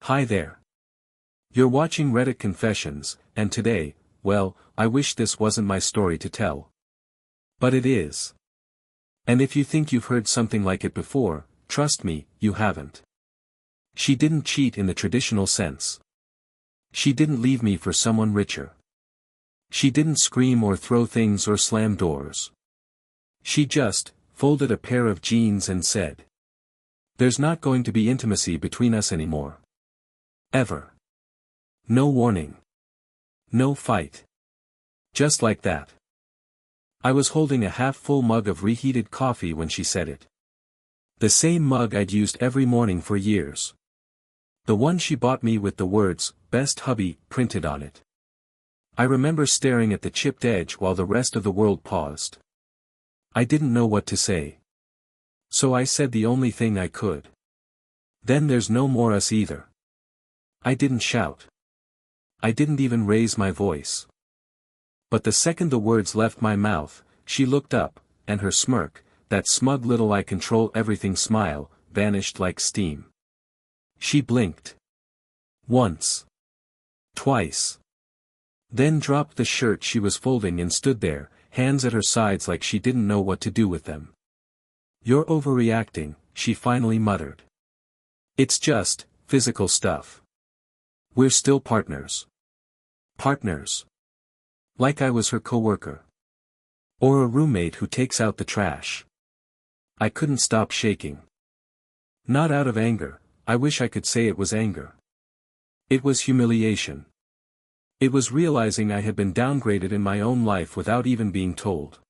Hi there. You're watching Reddit Confessions, and today, well, I wish this wasn't my story to tell. But it is. And if you think you've heard something like it before, trust me, you haven't. She didn't cheat in the traditional sense. She didn't leave me for someone richer. She didn't scream or throw things or slam doors. She just folded a pair of jeans and said, "There's not going to be intimacy between us anymore. Ever. No warning. No fight. Just like that." I was holding a half-full mug of reheated coffee when she said it. The same mug I'd used every morning for years. The one she bought me with the words, "Best hubby," printed on it. I remember staring at the chipped edge while the rest of the world paused. I didn't know what to say. So I said the only thing I could. "Then there's no more us either." I didn't shout. I didn't even raise my voice. But the second the words left my mouth, she looked up, and her smirk, that smug little "I control everything" smile, vanished like steam. She blinked. Once. Twice. Then dropped the shirt she was folding and stood there, hands at her sides like she didn't know what to do with them. "You're overreacting," she finally muttered. "It's just physical stuff. We're still partners." Partners. Like I was her coworker. Or a roommate who takes out the trash. I couldn't stop shaking. Not out of anger, I wish I could say it was anger. It was humiliation. It was realizing I had been downgraded in my own life without even being told.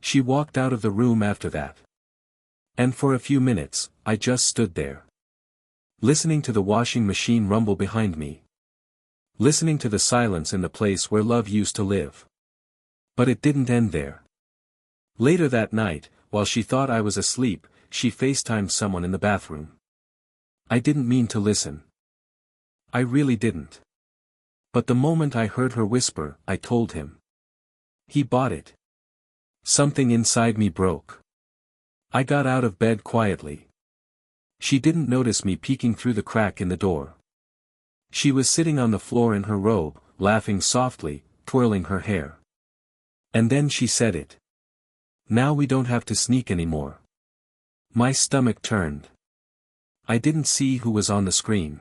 She walked out of the room after that. And for a few minutes, I just stood there. Listening to the washing machine rumble behind me. Listening to the silence in the place where love used to live. But it didn't end there. Later that night, while she thought I was asleep, she FaceTimed someone in the bathroom. I didn't mean to listen. I really didn't. But the moment I heard her whisper, I told him. He bought it. Something inside me broke. I got out of bed quietly. She didn't notice me peeking through the crack in the door. She was sitting on the floor in her robe, laughing softly, twirling her hair. And then she said it. "Now we don't have to sneak anymore." My stomach turned. I didn't see who was on the screen.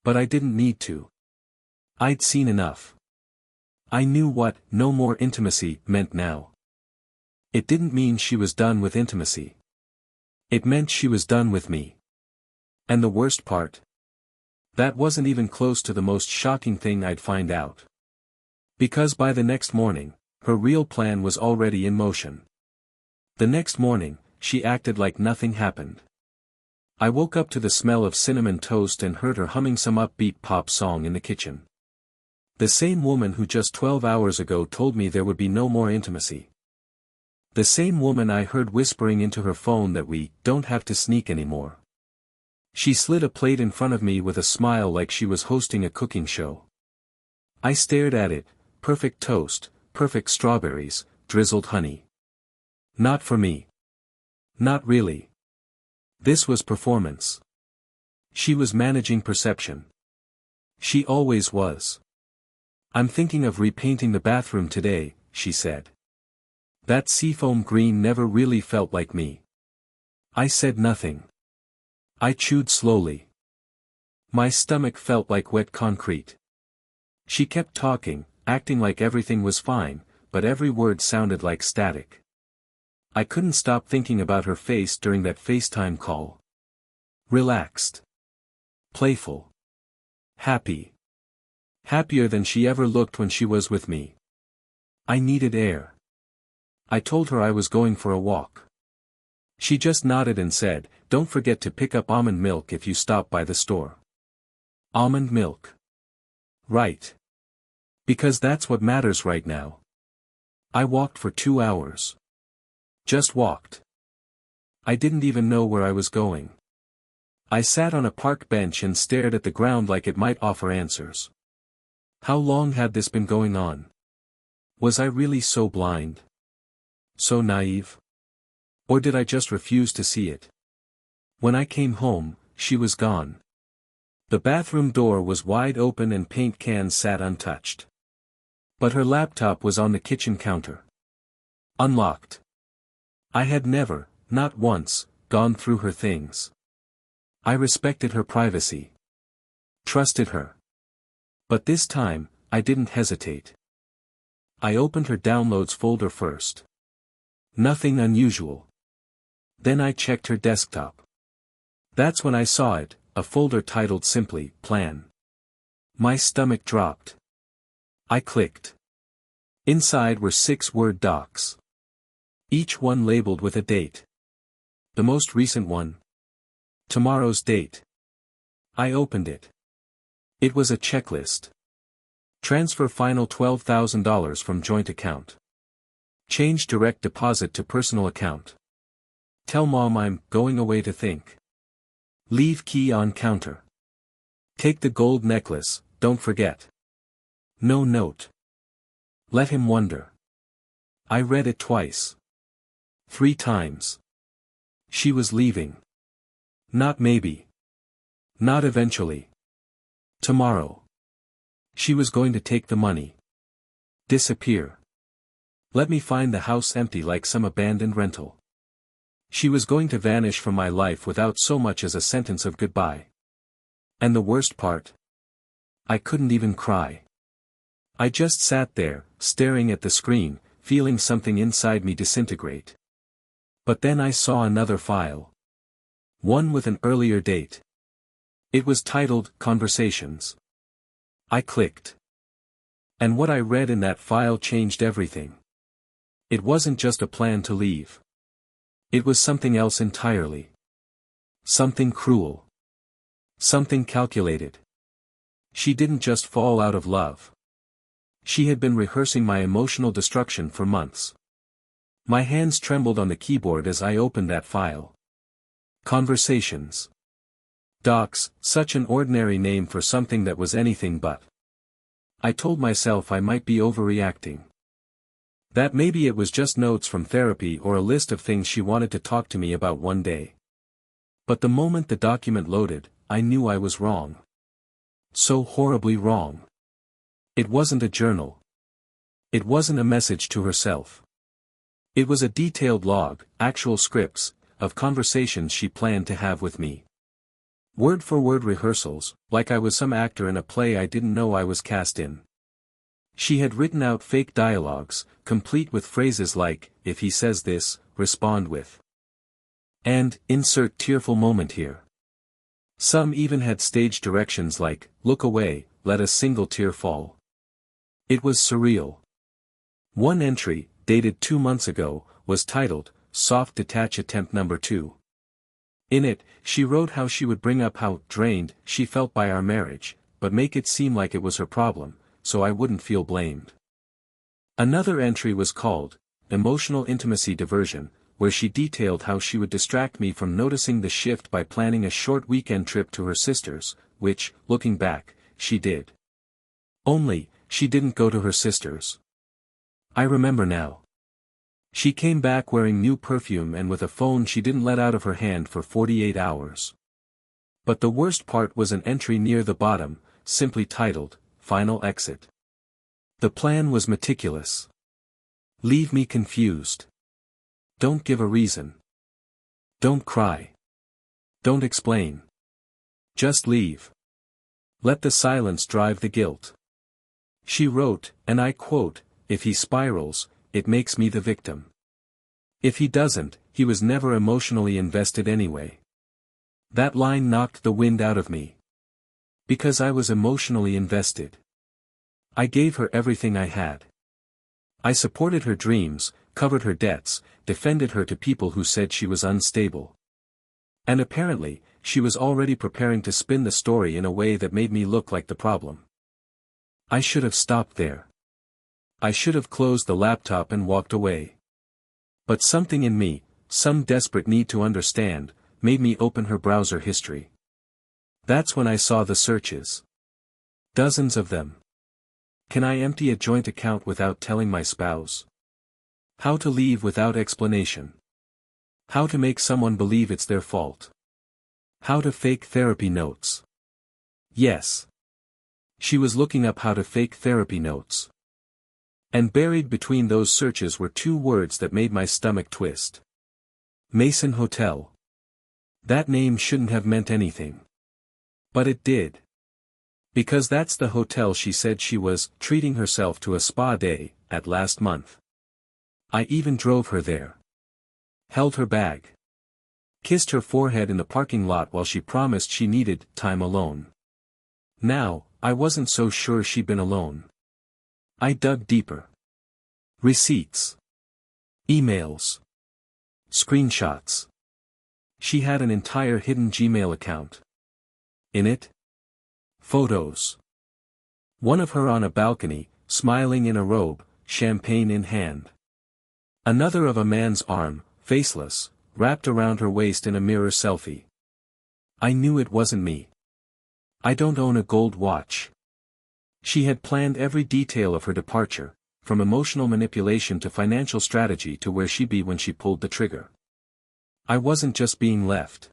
But I didn't need to. I'd seen enough. I knew what "no more intimacy" meant now. It didn't mean she was done with intimacy. It meant she was done with me. And the worst part? That wasn't even close to the most shocking thing I'd find out. Because by the next morning, her real plan was already in motion. The next morning, she acted like nothing happened. I woke up to the smell of cinnamon toast and heard her humming some upbeat pop song in the kitchen. The same woman who just 12 hours ago told me there would be no more intimacy. The same woman I heard whispering into her phone that we don't have to sneak anymore. She slid a plate in front of me with a smile like she was hosting a cooking show. I stared at it, perfect toast, perfect strawberries, drizzled honey. Not for me. Not really. This was performance. She was managing perception. She always was. "I'm thinking of repainting the bathroom today," she said. "That seafoam green never really felt like me." I said nothing. I chewed slowly. My stomach felt like wet concrete. She kept talking, acting like everything was fine, but every word sounded like static. I couldn't stop thinking about her face during that FaceTime call. Relaxed. Playful. Happy. Happier than she ever looked when she was with me. I needed air. I told her I was going for a walk. She just nodded and said, "Don't forget to pick up almond milk if you stop by the store." Almond milk. Right. Because that's what matters right now. I walked for 2 hours. Just walked. I didn't even know where I was going. I sat on a park bench and stared at the ground like it might offer answers. How long had this been going on? Was I really so blind? So naive? Or did I just refuse to see it? When I came home, she was gone. The bathroom door was wide open and paint cans sat untouched. But her laptop was on the kitchen counter. Unlocked. I had never, not once, gone through her things. I respected her privacy. Trusted her. But this time, I didn't hesitate. I opened her downloads folder first. Nothing unusual. Then I checked her desktop. That's when I saw it, a folder titled simply, Plan. My stomach dropped. I clicked. Inside were 6 Word docs. Each one labeled with a date. The most recent one. Tomorrow's date. I opened it. It was a checklist. Transfer final $12,000 from joint account. Change direct deposit to personal account. Tell mom I'm going away to think. Leave key on counter. Take the gold necklace, don't forget. No note. Let him wonder. I read it twice. 3 times. She was leaving. Not maybe. Not eventually. Tomorrow. She was going to take the money. Disappear. Let me find the house empty like some abandoned rental. She was going to vanish from my life without so much as a sentence of goodbye. And the worst part? I couldn't even cry. I just sat there, staring at the screen, feeling something inside me disintegrate. But then I saw another file. One with an earlier date. It was titled, Conversations. I clicked. And what I read in that file changed everything. It wasn't just a plan to leave. It was something else entirely. Something cruel. Something calculated. She didn't just fall out of love. She had been rehearsing my emotional destruction for months. My hands trembled on the keyboard as I opened that file. Conversations. Docs, such an ordinary name for something that was anything but. I told myself I might be overreacting. That maybe it was just notes from therapy or a list of things she wanted to talk to me about one day. But the moment the document loaded, I knew I was wrong. So horribly wrong. It wasn't a journal. It wasn't a message to herself. It was a detailed log, actual scripts, of conversations she planned to have with me. Word-for-word rehearsals, like I was some actor in a play I didn't know I was cast in. She had written out fake dialogues, complete with phrases like, if he says this, respond with. And, insert tearful moment here. Some even had stage directions like, look away, let a single tear fall. It was surreal. One entry, dated 2 months ago, was titled, Soft Detach Attempt Number 2. In it, she wrote how she would bring up how drained she felt by our marriage, but make it seem like it was her problem, so I wouldn't feel blamed. Another entry was called, Emotional Intimacy Diversion, where she detailed how she would distract me from noticing the shift by planning a short weekend trip to her sister's, which, looking back, she did. Only, she didn't go to her sister's. I remember now. She came back wearing new perfume and with a phone she didn't let out of her hand for 48 hours. But the worst part was an entry near the bottom, simply titled, Final Exit. The plan was meticulous. Leave me confused. Don't give a reason. Don't cry. Don't explain. Just leave. Let the silence drive the guilt. She wrote, and I quote, if he spirals, it makes me the victim. If he doesn't, he was never emotionally invested anyway. That line knocked the wind out of me. Because I was emotionally invested. I gave her everything I had. I supported her dreams, covered her debts, defended her to people who said she was unstable. And apparently, she was already preparing to spin the story in a way that made me look like the problem. I should have stopped there. I should have closed the laptop and walked away. But something in me, some desperate need to understand, made me open her browser history. That's when I saw the searches. Dozens of them. Can I empty a joint account without telling my spouse? How to leave without explanation. How to make someone believe it's their fault. How to fake therapy notes. Yes. She was looking up how to fake therapy notes. And buried between those searches were two words that made my stomach twist. Mason Hotel. That name shouldn't have meant anything. But it did. Because that's the hotel she said she was treating herself to a spa day at last month. I even drove her there. Held her bag. Kissed her forehead in the parking lot while she promised she needed time alone. Now, I wasn't so sure she'd been alone. I dug deeper. Receipts. Emails. Screenshots. She had an entire hidden Gmail account. In it? Photos. One of her on a balcony, smiling in a robe, champagne in hand. Another of a man's arm, faceless, wrapped around her waist in a mirror selfie. I knew it wasn't me. I don't own a gold watch. She had planned every detail of her departure, from emotional manipulation to financial strategy to where she'd be when she pulled the trigger. I wasn't just being left.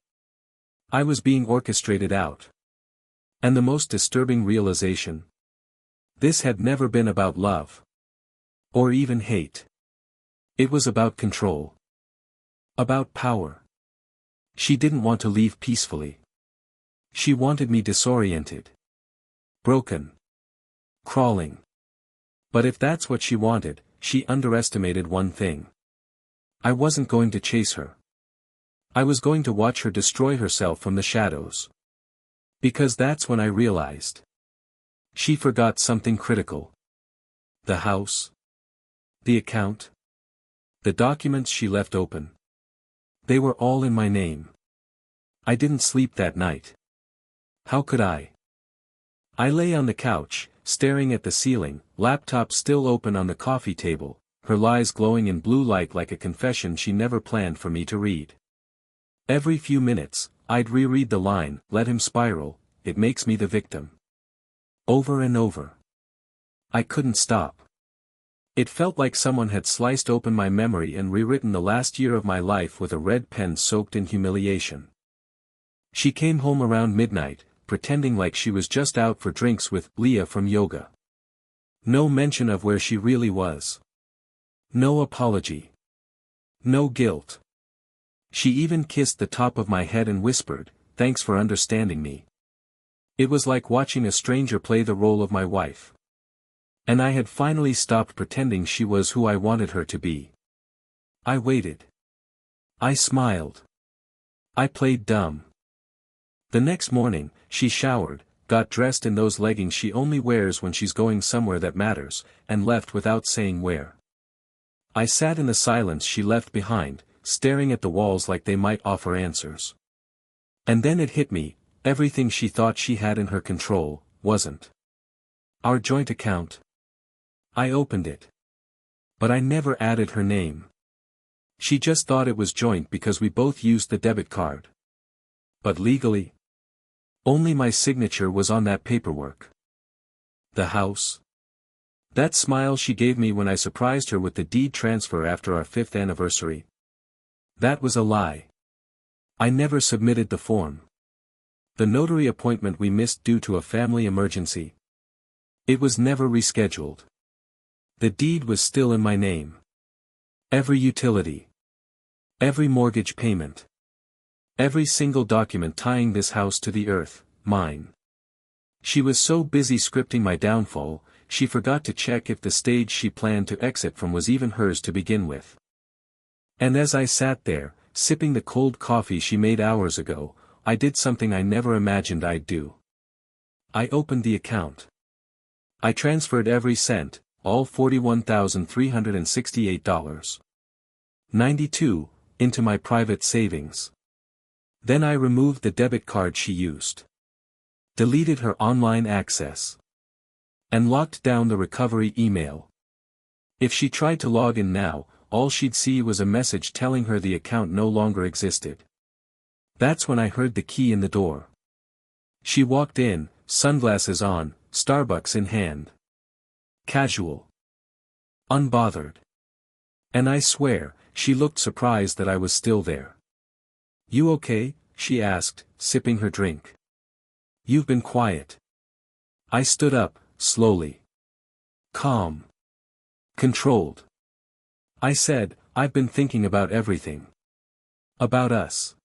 I was being orchestrated out. And the most disturbing realization? This had never been about love. Or even hate. It was about control. About power. She didn't want to leave peacefully. She wanted me disoriented. Broken. Crawling. But if that's what she wanted, she underestimated one thing. I wasn't going to chase her. I was going to watch her destroy herself from the shadows. Because that's when I realized. She forgot something critical. The house. The account. The documents she left open. They were all in my name. I didn't sleep that night. How could I? I lay on the couch, staring at the ceiling, laptop still open on the coffee table, her lies glowing in blue light like a confession she never planned for me to read. Every few minutes, I'd reread the line, "Let him spiral, it makes me the victim." Over and over. I couldn't stop. It felt like someone had sliced open my memory and rewritten the last year of my life with a red pen soaked in humiliation. She came home around midnight, pretending like she was just out for drinks with Leah from yoga. No mention of where she really was. No apology. No guilt. She even kissed the top of my head and whispered, "Thanks for understanding me." It was like watching a stranger play the role of my wife. And I had finally stopped pretending she was who I wanted her to be. I waited. I smiled. I played dumb. The next morning, she showered, got dressed in those leggings she only wears when she's going somewhere that matters, and left without saying where. I sat in the silence she left behind, staring at the walls like they might offer answers. And then it hit me, everything she thought she had in her control, wasn't. Our joint account. I opened it. But I never added her name. She just thought it was joint because we both used the debit card. But legally? Only my signature was on that paperwork. The house? That smile she gave me when I surprised her with the deed transfer after our 5th anniversary. That was a lie. I never submitted the form. The notary appointment we missed due to a family emergency. It was never rescheduled. The deed was still in my name. Every utility. Every mortgage payment. Every single document tying this house to the earth, mine. She was so busy scripting my downfall, she forgot to check if the stage she planned to exit from was even hers to begin with. And as I sat there, sipping the cold coffee she made hours ago, I did something I never imagined I'd do. I opened the account. I transferred every cent, all $41,368.92, into my private savings. Then I removed the debit card she used. Deleted her online access. And locked down the recovery email. If she tried to log in now, all she'd see was a message telling her the account no longer existed. That's when I heard the key in the door. She walked in, sunglasses on, Starbucks in hand. Casual. Unbothered. And I swear, she looked surprised that I was still there. "You okay?" she asked, sipping her drink. You've been quiet. I stood up, slowly. Calm. Controlled. I said, I've been thinking about everything. About us.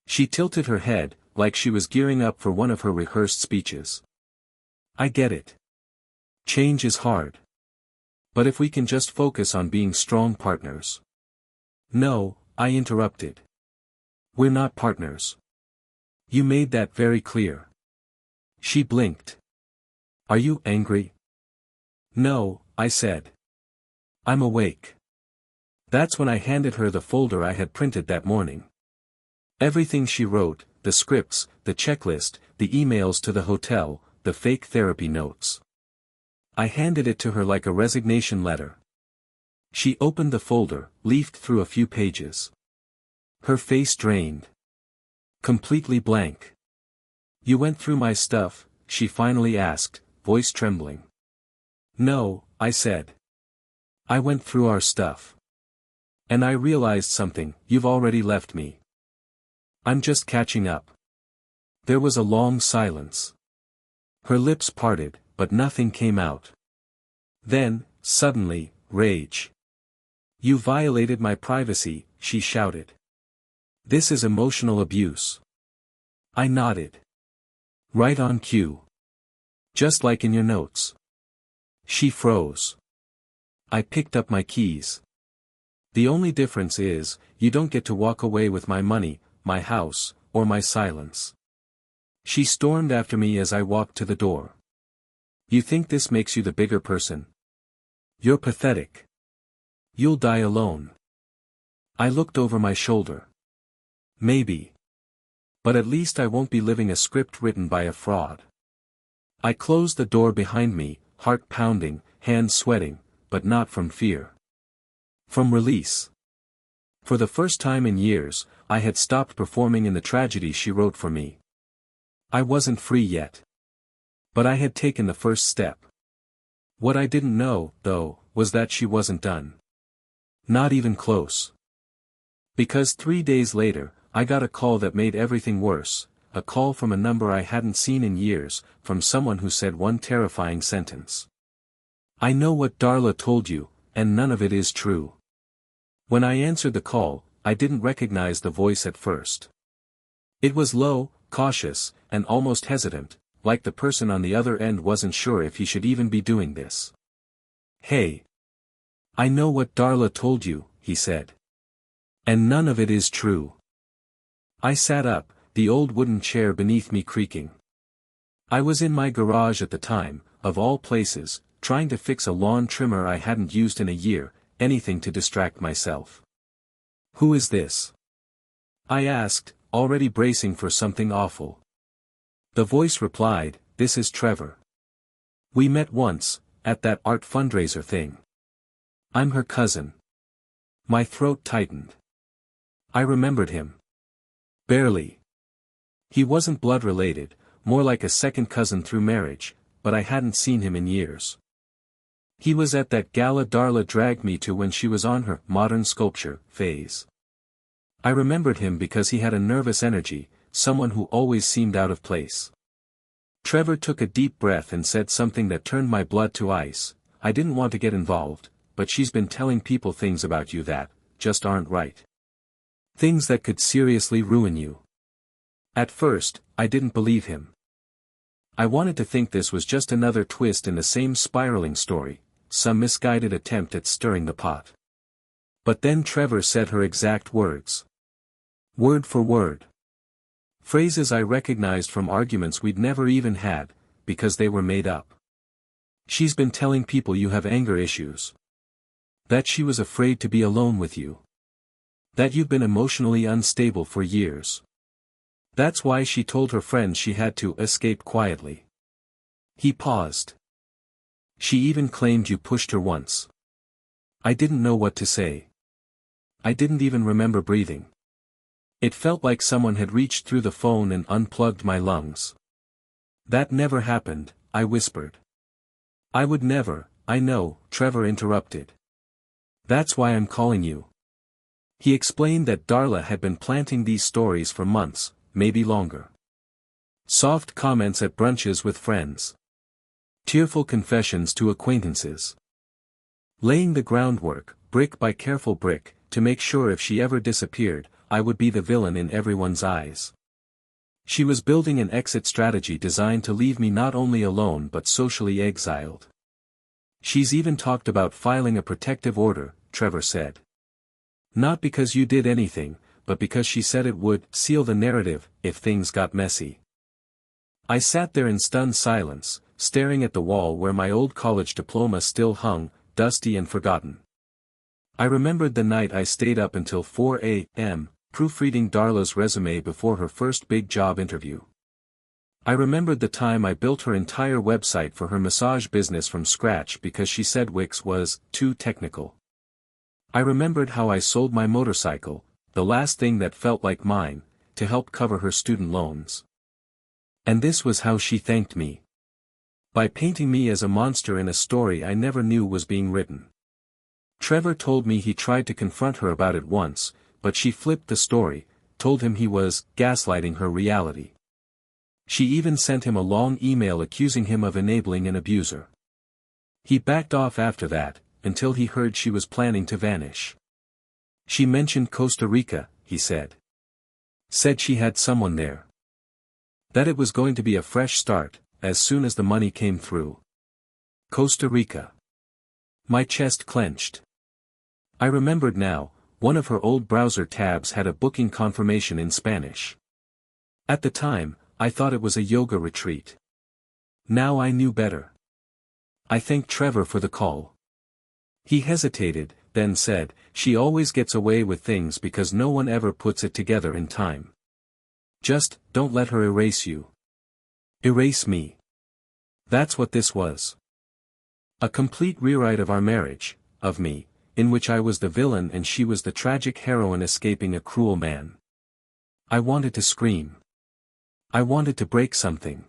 She tilted her head, like she was gearing up for one of her rehearsed speeches. I get it. Change is hard. But if we can just focus on being strong partners. No, I interrupted. We're not partners. You made that very clear. She blinked. Are you angry? No, I said. I'm awake. That's when I handed her the folder I had printed that morning. Everything she wrote, the scripts, the checklist, the emails to the hotel, the fake therapy notes. I handed it to her like a resignation letter. She opened the folder, leafed through a few pages. Her face drained. Completely blank. You went through my stuff, she finally asked, voice trembling. No, I said. I went through our stuff. And I realized something, you've already left me. I'm just catching up. There was a long silence. Her lips parted, but nothing came out. Then, suddenly, rage. You violated my privacy, she shouted. This is emotional abuse. I nodded. Right on cue. Just like in your notes. She froze. I picked up my keys. The only difference is, you don't get to walk away with my money, my house, or my silence. She stormed after me as I walked to the door. You think this makes you the bigger person? You're pathetic. You'll die alone. I looked over my shoulder. Maybe. But at least I won't be living a script written by a fraud. I closed the door behind me, heart pounding, hands sweating, but not from fear. From release. For the first time in years, I had stopped performing in the tragedy she wrote for me. I wasn't free yet. But I had taken the first step. What I didn't know, though, was that she wasn't done. Not even close. Because 3 days later, I got a call that made everything worse, a call from a number I hadn't seen in years, from someone who said one terrifying sentence. I know what Darla told you, and none of it is true. When I answered the call, I didn't recognize the voice at first. It was low, cautious, and almost hesitant, like the person on the other end wasn't sure if he should even be doing this. Hey. I know what Darla told you, he said. And none of it is true. I sat up, the old wooden chair beneath me creaking. I was in my garage at the time, of all places, trying to fix a lawn trimmer I hadn't used in a year, anything to distract myself. Who is this? I asked, already bracing for something awful. The voice replied, this is Trevor. We met once, at that art fundraiser thing. I'm her cousin. My throat tightened. I remembered him. Barely. He wasn't blood related, more like a second cousin through marriage, but I hadn't seen him in years. He was at that gala Darla dragged me to when she was on her modern sculpture phase. I remembered him because he had a nervous energy, someone who always seemed out of place. Trevor took a deep breath and said something that turned my blood to ice. I didn't want to get involved, but she's been telling people things about you that just aren't right. Things that could seriously ruin you. At first, I didn't believe him. I wanted to think this was just another twist in the same spiraling story, some misguided attempt at stirring the pot. But then Trevor said her exact words. Word for word. Phrases I recognized from arguments we'd never even had, because they were made up. She's been telling people you have anger issues. That she was afraid to be alone with you. That you've been emotionally unstable for years. That's why she told her friends she had to escape quietly. He paused. She even claimed you pushed her once. I didn't know what to say. I didn't even remember breathing. It felt like someone had reached through the phone and unplugged my lungs. That never happened, I whispered. I would never, I know, Trevor interrupted. That's why I'm calling you. He explained that Darla had been planting these stories for months, maybe longer. Soft comments at brunches with friends. Tearful confessions to acquaintances. Laying the groundwork, brick by careful brick, to make sure if she ever disappeared, I would be the villain in everyone's eyes. She was building an exit strategy designed to leave me not only alone but socially exiled. She's even talked about filing a protective order, Trevor said. Not because you did anything, but because she said it would seal the narrative if things got messy. I sat there in stunned silence, staring at the wall where my old college diploma still hung, dusty and forgotten. I remembered the night I stayed up until 4 a.m., proofreading Darla's resume before her first big job interview. I remembered the time I built her entire website for her massage business from scratch because she said Wix was too technical. I remembered how I sold my motorcycle, the last thing that felt like mine, to help cover her student loans. And this was how she thanked me. By painting me as a monster in a story I never knew was being written. Trevor told me he tried to confront her about it once, but she flipped the story, told him he was gaslighting her reality. She even sent him a long email accusing him of enabling an abuser. He backed off after that, until he heard she was planning to vanish. She mentioned Costa Rica, he said. Said she had someone there. That it was going to be a fresh start, as soon as the money came through. Costa Rica. My chest clenched. I remembered now, one of her old browser tabs had a booking confirmation in Spanish. At the time, I thought it was a yoga retreat. Now I knew better. I thanked Trevor for the call. He hesitated, then said, "She always gets away with things because no one ever puts it together in time. Just, don't let her erase you. Erase me." That's what this was. A complete rewrite of our marriage, of me, in which I was the villain and she was the tragic heroine escaping a cruel man. I wanted to scream. I wanted to break something.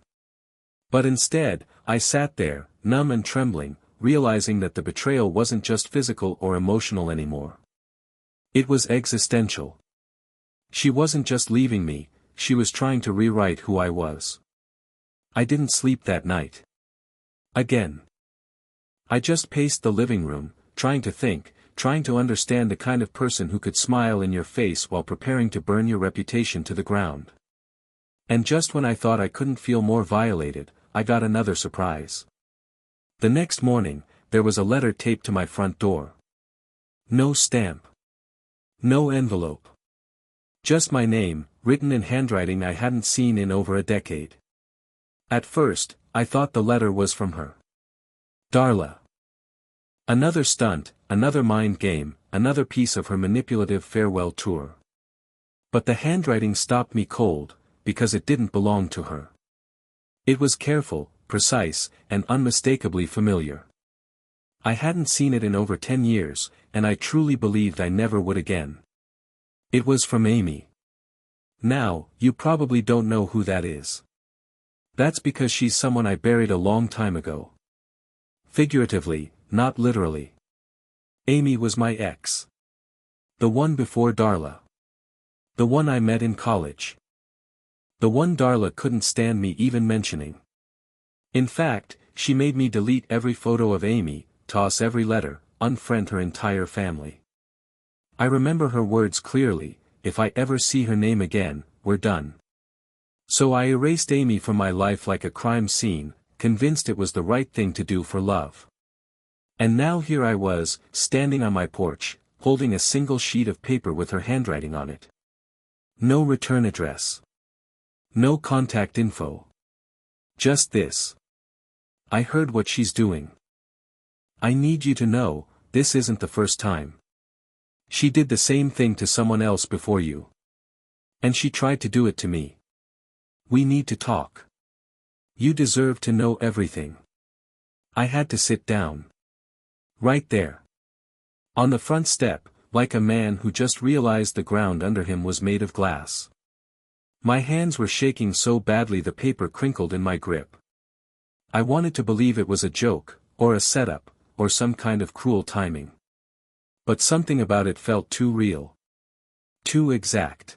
But instead, I sat there, numb and trembling, realizing that the betrayal wasn't just physical or emotional anymore. It was existential. She wasn't just leaving me, she was trying to rewrite who I was. I didn't sleep that night. Again. I just paced the living room, trying to think, trying to understand the kind of person who could smile in your face while preparing to burn your reputation to the ground. And just when I thought I couldn't feel more violated, I got another surprise. The next morning, there was a letter taped to my front door. No stamp. No envelope. Just my name, written in handwriting I hadn't seen in over a decade. At first, I thought the letter was from her. Darla. Another stunt, another mind game, another piece of her manipulative farewell tour. But the handwriting stopped me cold, because it didn't belong to her. It was careful, precise, and unmistakably familiar. I hadn't seen it in over 10 years, and I truly believed I never would again. It was from Amy. Now, you probably don't know who that is. That's because she's someone I buried a long time ago. Figuratively, not literally. Amy was my ex. The one before Darla. The one I met in college. The one Darla couldn't stand me even mentioning. In fact, she made me delete every photo of Amy, toss every letter, unfriend her entire family. I remember her words clearly, "If I ever see her name again, we're done." So I erased Amy from my life like a crime scene, convinced it was the right thing to do for love. And now here I was, standing on my porch, holding a single sheet of paper with her handwriting on it. No return address. No contact info. Just this. "I heard what she's doing. I need you to know, this isn't the first time. She did the same thing to someone else before you. And she tried to do it to me. We need to talk. You deserve to know everything." I had to sit down. Right there. On the front step, like a man who just realized the ground under him was made of glass. My hands were shaking so badly the paper crinkled in my grip. I wanted to believe it was a joke, or a setup, or some kind of cruel timing. But something about it felt too real. Too exact.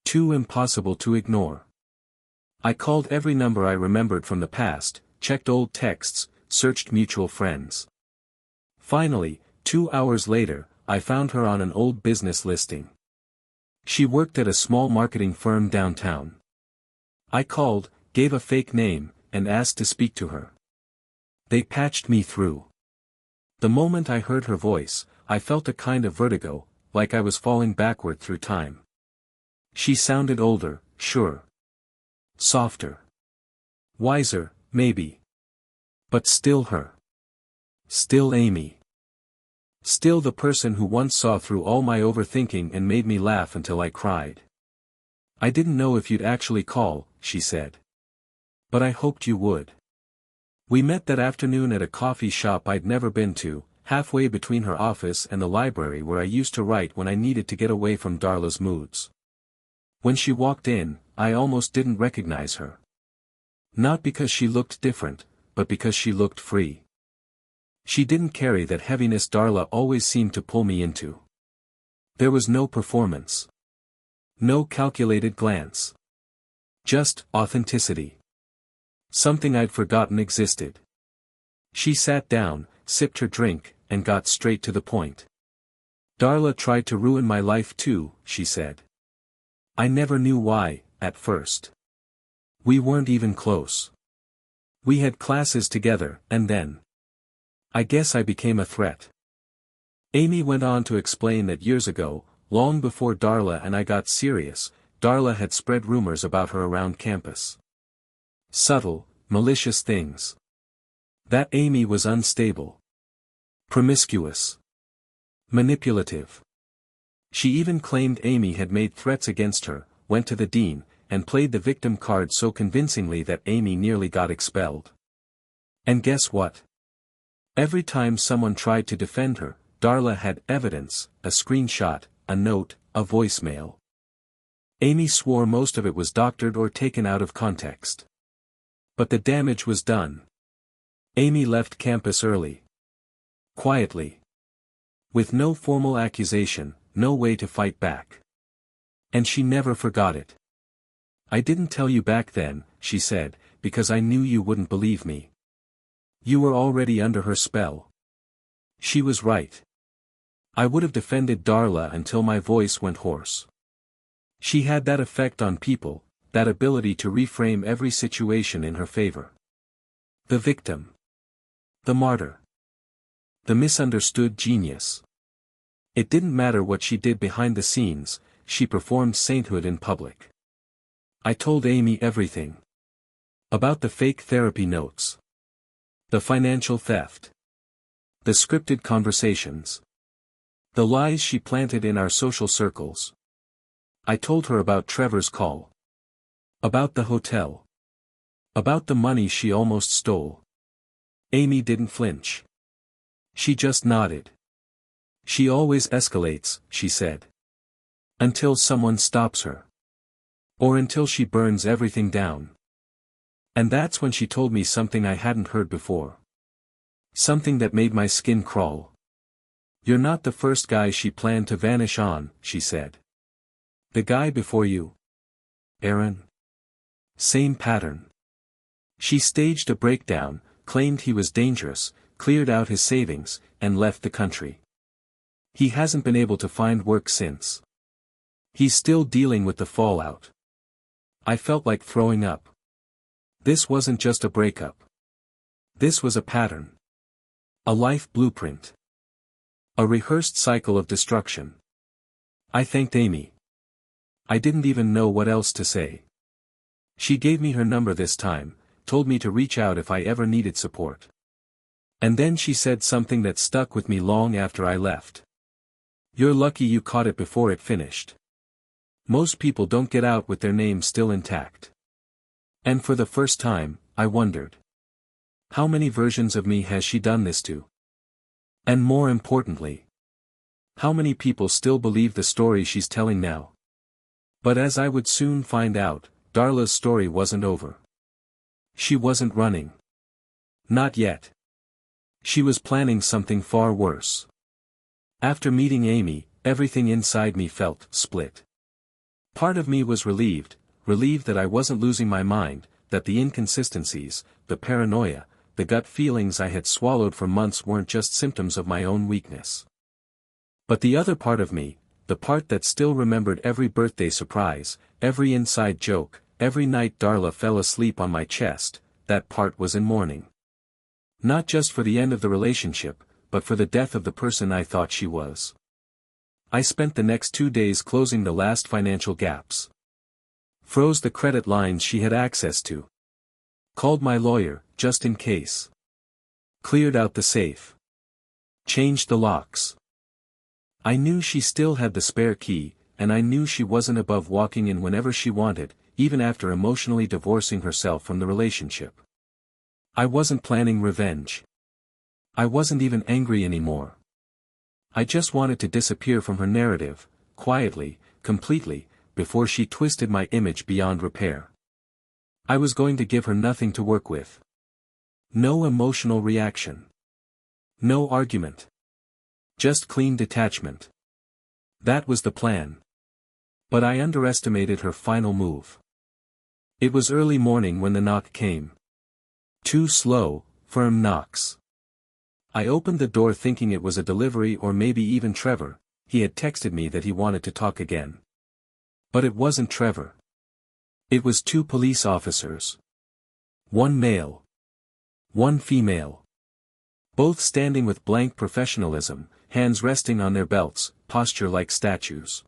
Too impossible to ignore. I called every number I remembered from the past, checked old texts, searched mutual friends. Finally, 2 hours later, I found her on an old business listing. She worked at a small marketing firm downtown. I called, gave a fake name, and asked to speak to her. They patched me through. The moment I heard her voice, I felt a kind of vertigo, like I was falling backward through time. She sounded older, sure. Softer. Wiser, maybe. But still her. Still Amy. Still the person who once saw through all my overthinking and made me laugh until I cried. I didn't know if you'd actually call, she said. But I hoped you would. We met that afternoon at a coffee shop I'd never been to, halfway between her office and the library where I used to write when I needed to get away from Darla's moods. When she walked in, I almost didn't recognize her. Not because she looked different, but because she looked free. She didn't carry that heaviness Darla always seemed to pull me into. There was no performance. No calculated glance. Just authenticity. Something I'd forgotten existed. She sat down, sipped her drink, and got straight to the point. Darla tried to ruin my life too, she said. I never knew why, at first. We weren't even close. We had classes together, and then. I guess I became a threat. Amy went on to explain that years ago, long before Darla and I got serious, Darla had spread rumors about her around campus. Subtle, malicious things. That Amy was unstable. Promiscuous. Manipulative. She even claimed Amy had made threats against her, went to the dean, and played the victim card so convincingly that Amy nearly got expelled. And guess what? Every time someone tried to defend her, Darla had evidence, a screenshot, a note, a voicemail. Amy swore most of it was doctored or taken out of context. But the damage was done. Amy left campus early. Quietly. With no formal accusation, no way to fight back. And she never forgot it. I didn't tell you back then, she said, because I knew you wouldn't believe me. You were already under her spell. She was right. I would have defended Darla until my voice went hoarse. She had that effect on people, that ability to reframe every situation in her favor. The victim. The martyr. The misunderstood genius. It didn't matter what she did behind the scenes, she performed sainthood in public. I told Amy everything. About the fake therapy notes. The financial theft. The scripted conversations. The lies she planted in our social circles. I told her about Trevor's call. About the hotel. About the money she almost stole. Amy didn't flinch. She just nodded. She always escalates, she said. Until someone stops her. Or until she burns everything down. And that's when she told me something I hadn't heard before. Something that made my skin crawl. You're not the first guy she planned to vanish on, she said. The guy before you. Aaron. Same pattern. She staged a breakdown, claimed he was dangerous, cleared out his savings, and left the country. He hasn't been able to find work since. He's still dealing with the fallout. I felt like throwing up. This wasn't just a breakup. This was a pattern. A life blueprint. A rehearsed cycle of destruction. I thanked Amy. I didn't even know what else to say. She gave me her number this time, told me to reach out if I ever needed support. And then she said something that stuck with me long after I left. You're lucky you caught it before it finished. Most people don't get out with their name still intact. And for the first time, I wondered. How many versions of me has she done this to? And more importantly, how many people still believe the story she's telling now? But as I would soon find out, Darla's story wasn't over. She wasn't running. Not yet. She was planning something far worse. After meeting Amy, everything inside me felt split. Part of me was relieved, relieved that I wasn't losing my mind, that the inconsistencies, the paranoia, the gut feelings I had swallowed for months weren't just symptoms of my own weakness. But the other part of me, the part that still remembered every birthday surprise, every inside joke, every night Darla fell asleep on my chest, that part was in mourning. Not just for the end of the relationship, but for the death of the person I thought she was. I spent the next 2 days closing the last financial gaps. Froze the credit lines she had access to. Called my lawyer, just in case. Cleared out the safe. Changed the locks. I knew she still had the spare key, and I knew she wasn't above walking in whenever she wanted, even after emotionally divorcing herself from the relationship. I wasn't planning revenge. I wasn't even angry anymore. I just wanted to disappear from her narrative, quietly, completely, before she twisted my image beyond repair. I was going to give her nothing to work with. No emotional reaction. No argument. Just clean detachment. That was the plan. But I underestimated her final move. It was early morning when the knock came. 2 slow, firm knocks. I opened the door thinking it was a delivery or maybe even Trevor. He had texted me that he wanted to talk again. But it wasn't Trevor. It was 2 police officers. 1 male. 1 female. Both standing with blank professionalism, hands resting on their belts, posture like statues.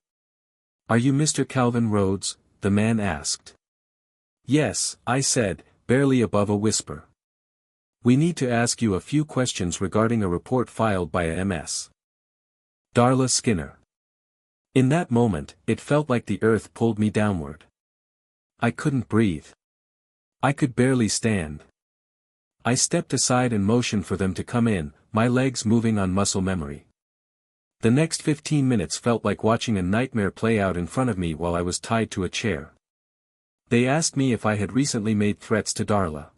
"Are you Mr. Calvin Rhodes?" the man asked. "Yes," I said, barely above a whisper. "We need to ask you a few questions regarding a report filed by a Ms. Darla Skinner." In that moment, it felt like the earth pulled me downward. I couldn't breathe. I could barely stand. I stepped aside and motioned for them to come in, my legs moving on muscle memory. The next 15 minutes felt like watching a nightmare play out in front of me while I was tied to a chair. They asked me if I had recently made threats to Darla.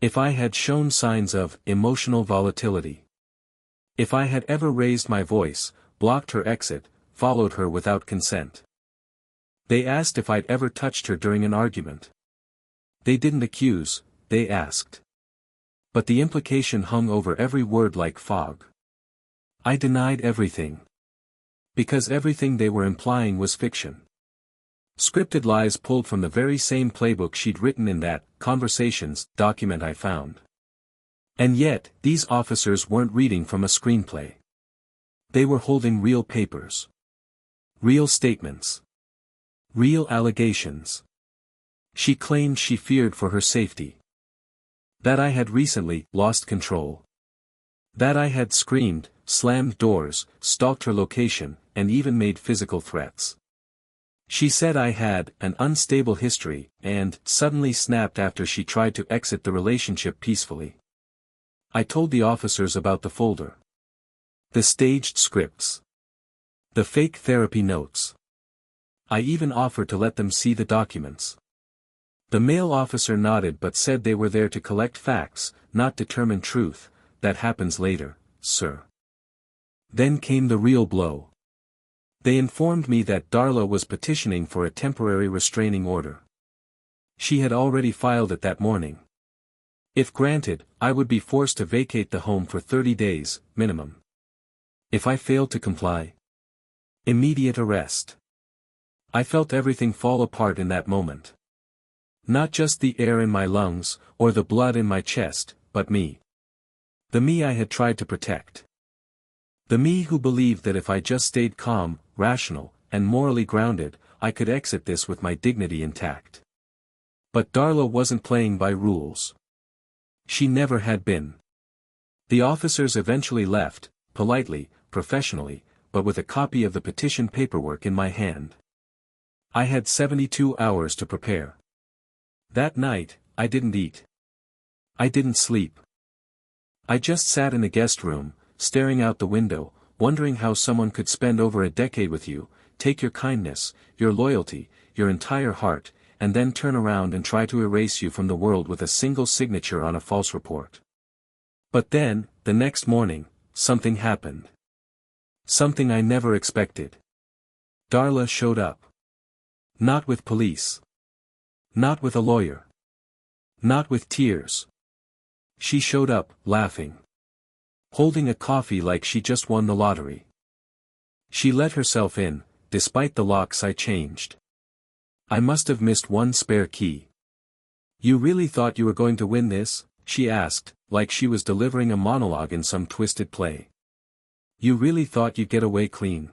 If I had shown signs of emotional volatility. If I had ever raised my voice, blocked her exit, followed her without consent. They asked if I'd ever touched her during an argument. They didn't accuse, they asked. But the implication hung over every word like fog. I denied everything. Because everything they were implying was fiction. Scripted lies pulled from the very same playbook she'd written in that Conversations document I found. And yet, these officers weren't reading from a screenplay. They were holding real papers. Real statements. Real allegations. She claimed she feared for her safety. That I had recently lost control. That I had screamed, slammed doors, stalked her location, and even made physical threats. She said I had an unstable history, and suddenly snapped after she tried to exit the relationship peacefully. I told the officers about the folder. The staged scripts. The fake therapy notes. I even offered to let them see the documents. The male officer nodded but said they were there to collect facts, not determine truth. "That happens later, sir." Then came the real blow. They informed me that Darla was petitioning for a temporary restraining order. She had already filed it that morning. If granted, I would be forced to vacate the home for 30 days, minimum. If I failed to comply, immediate arrest. I felt everything fall apart in that moment. Not just the air in my lungs, or the blood in my chest, but me. The me I had tried to protect. The me who believed that if I just stayed calm, rational, and morally grounded, I could exit this with my dignity intact. But Darla wasn't playing by rules. She never had been. The officers eventually left, politely, professionally, but with a copy of the petition paperwork in my hand. I had 72 hours to prepare. That night, I didn't eat. I didn't sleep. I just sat in the guest room, staring out the window, wondering how someone could spend over a decade with you, take your kindness, your loyalty, your entire heart, and then turn around and try to erase you from the world with a single signature on a false report. But then, the next morning, something happened. Something I never expected. Darla showed up. Not with police. Not with a lawyer. Not with tears. She showed up, laughing. Holding a coffee like she just won the lottery. She let herself in, despite the locks I changed. I must have missed one spare key. "You really thought you were going to win this?" she asked, like she was delivering a monologue in some twisted play. "You really thought you'd get away clean?"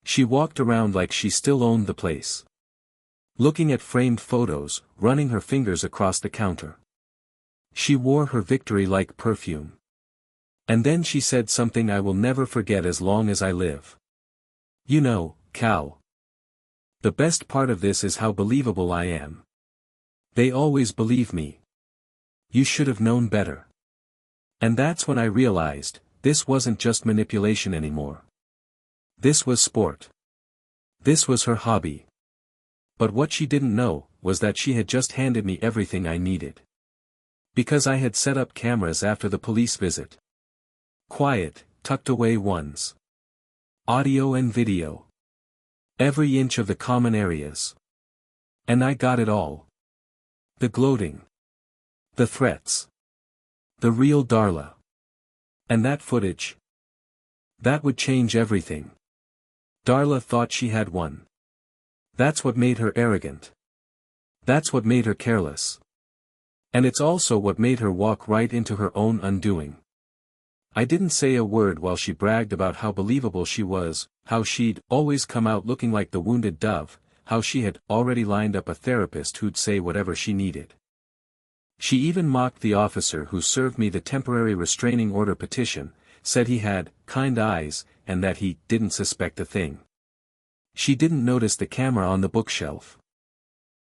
She walked around like she still owned the place. Looking at framed photos, running her fingers across the counter. She wore her victory like perfume. And then she said something I will never forget as long as I live. "You know, Cal. The best part of this is how believable I am. They always believe me. You should have known better." And that's when I realized, this wasn't just manipulation anymore. This was sport. This was her hobby. But what she didn't know, was that she had just handed me everything I needed. Because I had set up cameras after the police visit. Quiet, tucked away ones. Audio and video. Every inch of the common areas. And I got it all. The gloating. The threats. The real Darla. And that footage. That would change everything. Darla thought she had won. That's what made her arrogant. That's what made her careless. And it's also what made her walk right into her own undoing. I didn't say a word while she bragged about how believable she was, how she'd always come out looking like the wounded dove, how she had already lined up a therapist who'd say whatever she needed. She even mocked the officer who served me the temporary restraining order petition, said he had kind eyes, and that he didn't suspect a thing. She didn't notice the camera on the bookshelf.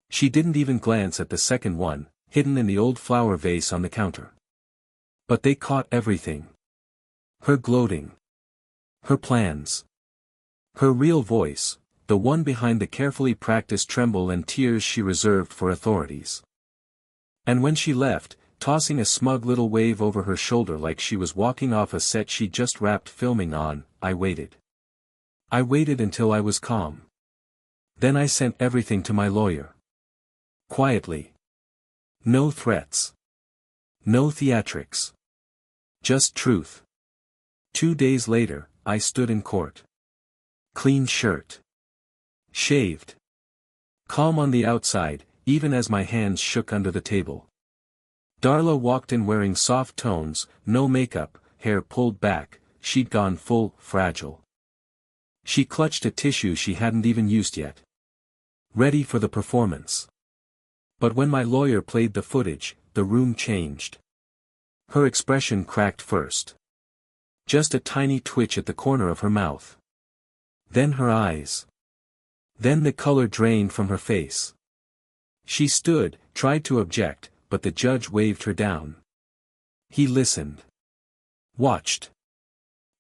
She didn't even glance at the second one, hidden in the old flower vase on the counter. But they caught everything. Her gloating. Her plans. Her real voice, the one behind the carefully practiced tremble and tears she reserved for authorities. And when she left, tossing a smug little wave over her shoulder like she was walking off a set she'd just wrapped filming on, I waited. I waited until I was calm. Then I sent everything to my lawyer. Quietly. No threats. No theatrics. Just truth. 2 days later, I stood in court. Clean shirt. Shaved. Calm on the outside, even as my hands shook under the table. Darla walked in wearing soft tones, no makeup, hair pulled back, she'd gone full fragile. She clutched a tissue she hadn't even used yet. Ready for the performance. But when my lawyer played the footage, the room changed. Her expression cracked first. Just a tiny twitch at the corner of her mouth. Then her eyes. Then the color drained from her face. She stood, tried to object, but the judge waved her down. He listened. Watched.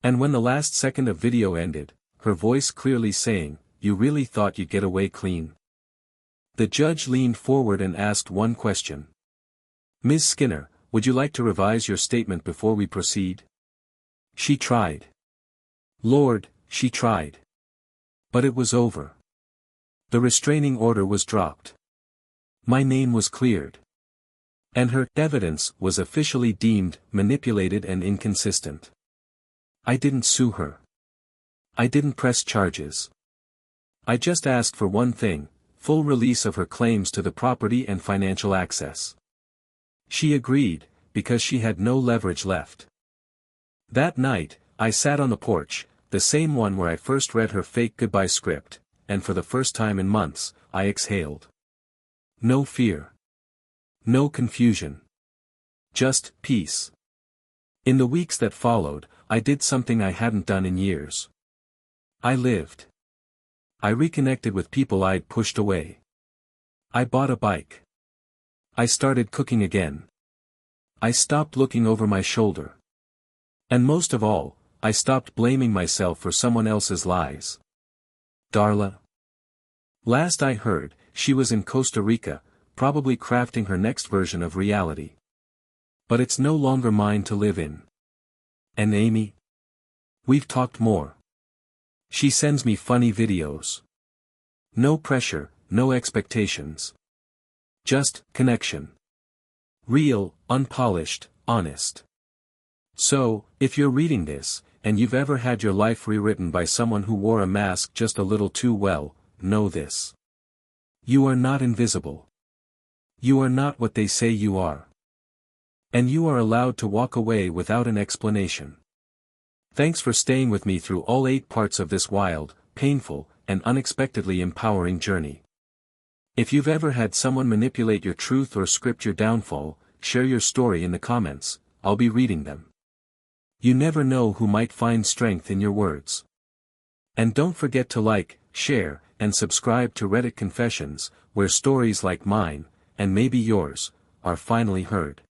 And when the last second of video ended, her voice clearly saying, "You really thought you'd get away clean?" The judge leaned forward and asked one question. "Ms. Skinner, would you like to revise your statement before we proceed?" She tried. Lord, she tried. But it was over. The restraining order was dropped. My name was cleared. And her evidence was officially deemed manipulated and inconsistent. I didn't sue her. I didn't press charges. I just asked for one thing, full release of her claims to the property and financial access. She agreed, because she had no leverage left. That night, I sat on the porch, the same one where I first read her fake goodbye script, and for the first time in months, I exhaled. No fear. No confusion. Just peace. In the weeks that followed, I did something I hadn't done in years. I lived. I reconnected with people I'd pushed away. I bought a bike. I started cooking again. I stopped looking over my shoulder. And most of all, I stopped blaming myself for someone else's lies. Darla. Last I heard, she was in Costa Rica, probably crafting her next version of reality. But it's no longer mine to live in. And Amy? We've talked more. She sends me funny videos. No pressure, no expectations. Just, connection. Real, unpolished, honest. So, if you're reading this, and you've ever had your life rewritten by someone who wore a mask just a little too well, know this. You are not invisible. You are not what they say you are. And you are allowed to walk away without an explanation. Thanks for staying with me through all 8 parts of this wild, painful, and unexpectedly empowering journey. If you've ever had someone manipulate your truth or script your downfall, share your story in the comments. I'll be reading them. You never know who might find strength in your words. And don't forget to like, share, and subscribe to Reddit Confessions, where stories like mine, and maybe yours, are finally heard.